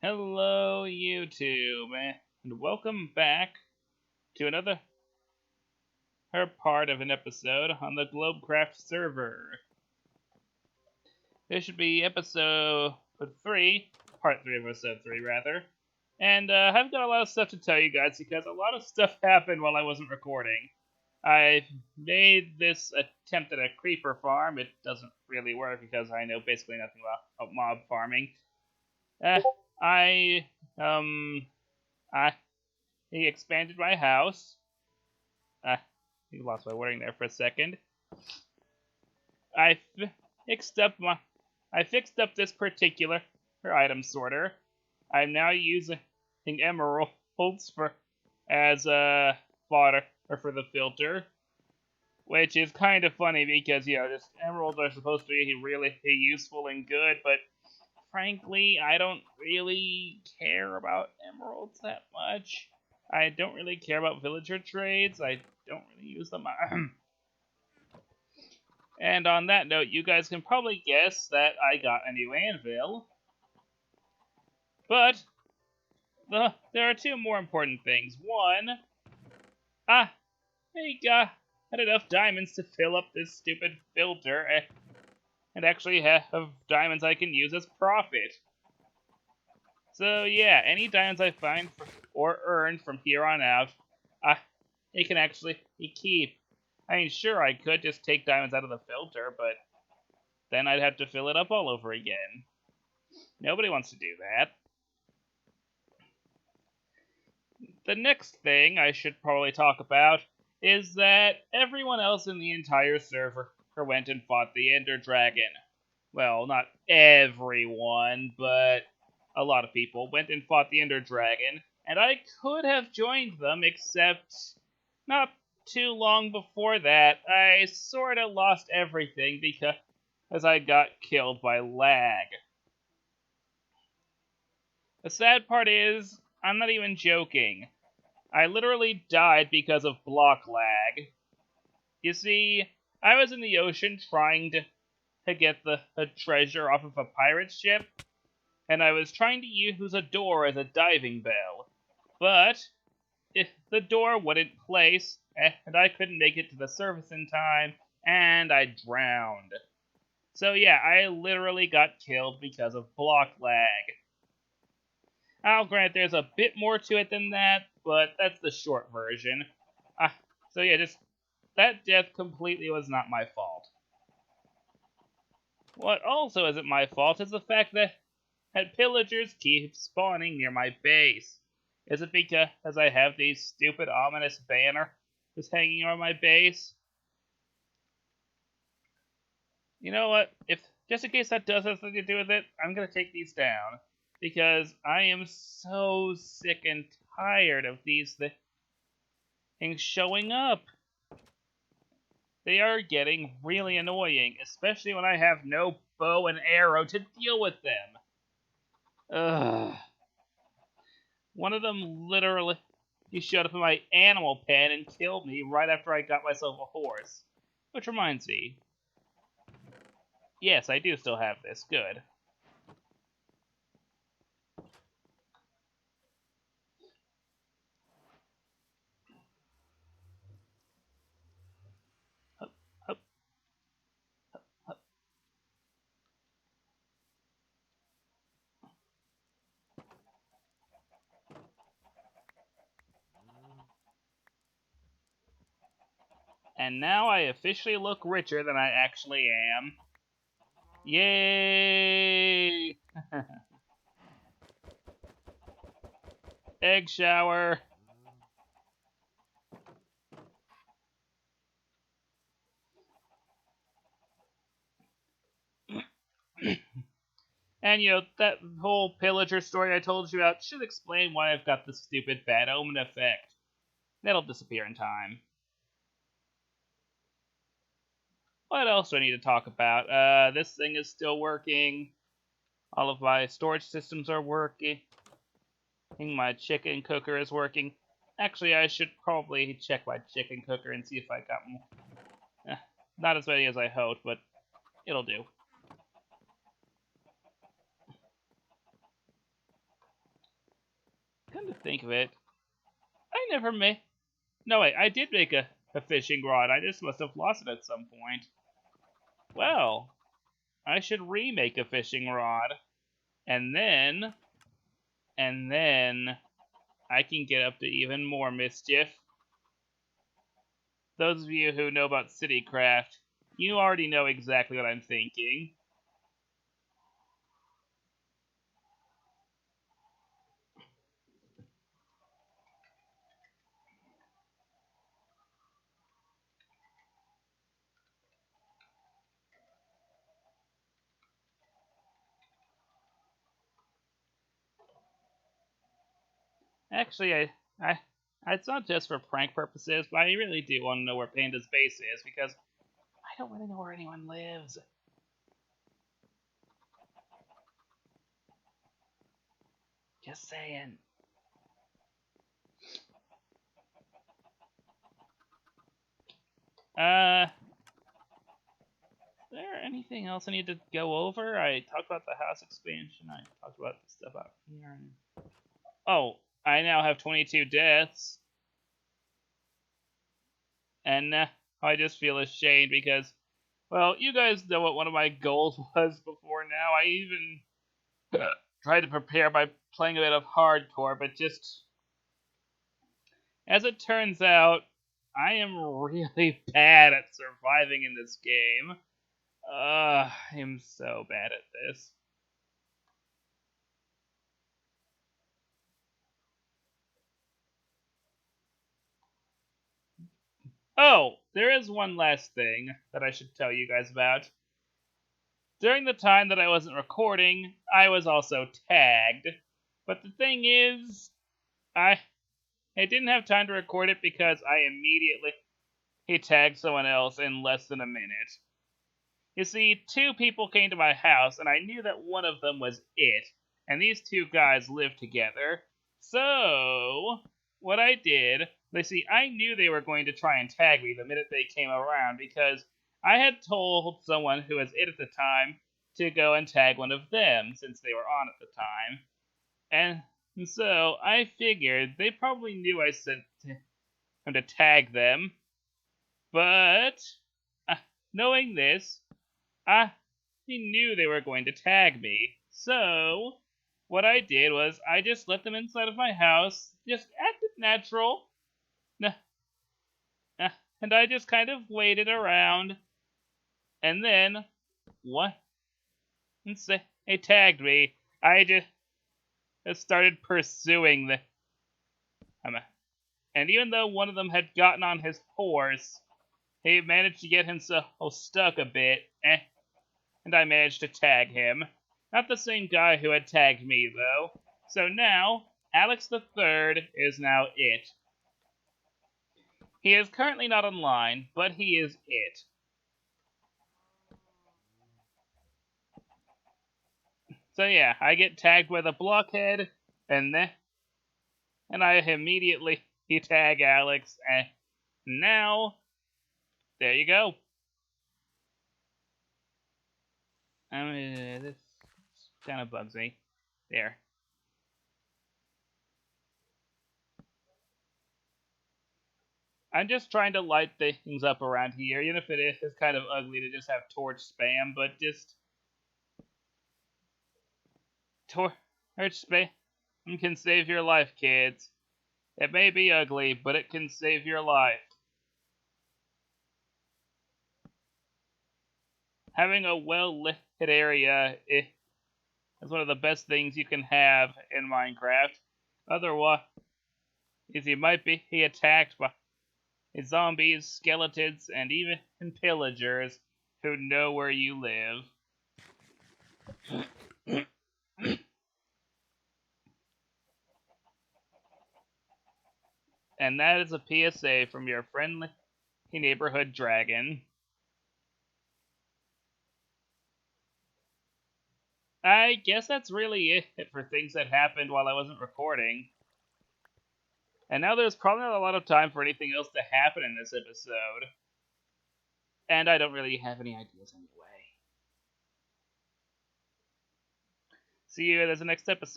Hello, YouTube, and welcome back to another part of an episode on the Globecraft server. This should be episode 3, part 3 of episode 3, rather. And I've got a lot of stuff to tell you guys because a lot of stuff happened while I wasn't recording. I made this attempt at a creeper farm. It doesn't really work because I know basically nothing about mob farming. Uh, I, um, I He expanded my house. I lost my wording there for a second. I fixed up my. I fixed up this particular item sorter. I'm now using emeralds for as fodder or for the filter, which is kind of funny because just emeralds are supposed to be really useful and good, but frankly, I don't really care about emeralds that much. I don't really care about villager trades. I don't really use them. And on that note, you guys can probably guess that I got a new anvil. But there are two more important things. One, I got enough diamonds to fill up this stupid filter and actually have diamonds I can use as profit. So yeah, any diamonds I find or earn from here on out, I can actually keep. I mean, sure, I could just take diamonds out of the filter, but then I'd have to fill it up all over again. Nobody wants to do that. The next thing I should probably talk about is that everyone else in the entire server went and fought the Ender Dragon. Well, not everyone, but a lot of people went and fought the Ender Dragon, and I could have joined them, except not too long before that, I sorta lost everything because I got killed by lag. The sad part is, I'm not even joking. I literally died because of block lag. You see, I was in the ocean trying to get the treasure off of a pirate ship, and I was trying to use a door as a diving bell. But the door wouldn't place, and I couldn't make it to the surface in time, and I drowned. So yeah, I literally got killed because of block lag. I'll grant there's a bit more to it than that, but that's the short version. So yeah, just that death completely was not my fault. What also isn't my fault is the fact that pillagers keep spawning near my base. Is it because I have these stupid ominous banner just hanging on my base? You know what? If just in case that does have something to do with it, I'm gonna take these down because I am so sick and tired of these things showing up. They are getting really annoying, especially when I have no bow and arrow to deal with them. Ugh. One of them literally showed up in my animal pen and killed me right after I got myself a horse. Which reminds me. Yes, I do still have this. Good. Hup, hup, hup. And now I officially look richer than I actually am. Yay! Egg shower. And that whole pillager story I told you about should explain why I've got the stupid bad omen effect. That'll disappear in time. What else do I need to talk about? This thing is still working. All of my storage systems are working. My chicken cooker is working. Actually, I should probably check my chicken cooker and see if I got more. Not as many as I hoped, but it'll do. Come to think of it, I never made. No, wait, I did make a fishing rod. I just must have lost it at some point. Well, I should remake a fishing rod. And then. And then. I can get up to even more mischief. Those of you who know about CityCraft, you already know exactly what I'm thinking. Actually, it's not just for prank purposes, but I really do want to know where Panda's base is because I don't really know where anyone lives. Just saying. Is there anything else I need to go over? I talked about the house expansion. I talked about the stuff out here. Oh, I now have 22 deaths. And I just feel ashamed because, well, you guys know what one of my goals was before now. I even tried to prepare by playing a bit of hardcore, but just as it turns out, I am really bad at surviving in this game. I'm so bad at this. Oh, there is one last thing that I should tell you guys about. During the time that I wasn't recording, I was also tagged. But the thing is, I didn't have time to record it because I immediately tagged someone else in less than a minute. You see, two people came to my house, and I knew that one of them was it, and these two guys lived together. So, what I did, they see, I knew they were going to try and tag me the minute they came around because I had told someone who was it at the time to go and tag one of them since they were on at the time. And so I figured they probably knew I sent him to tag them, but knowing this, I knew they were going to tag me. So what I did was I just let them inside of my house, just acted natural, and I just kind of waited around, and then what? They tagged me. I just started pursuing the. And even though one of them had gotten on his horse, he managed to get himself stuck a bit, and I managed to tag him. Not the same guy who had tagged me, though. So now, Alex the Third is now it. He is currently not online, but he is it. So yeah, I get tagged with a blockhead, and I immediately tag Alex, and now, there you go. This kind of bugs me. There. I'm just trying to light things up around here, even if it is kind of ugly to just have torch spam, but just torch spam can save your life, kids. It may be ugly, but it can save your life. Having a well-lit area is one of the best things you can have in Minecraft. Otherwise, you might be attacked by zombies, skeletons, and even pillagers who know where you live. And that is a PSA from your friendly neighborhood dragon. I guess that's really it for things that happened while I wasn't recording. And now there's probably not a lot of time for anything else to happen in this episode. And I don't really have any ideas anyway. See you in the next episode.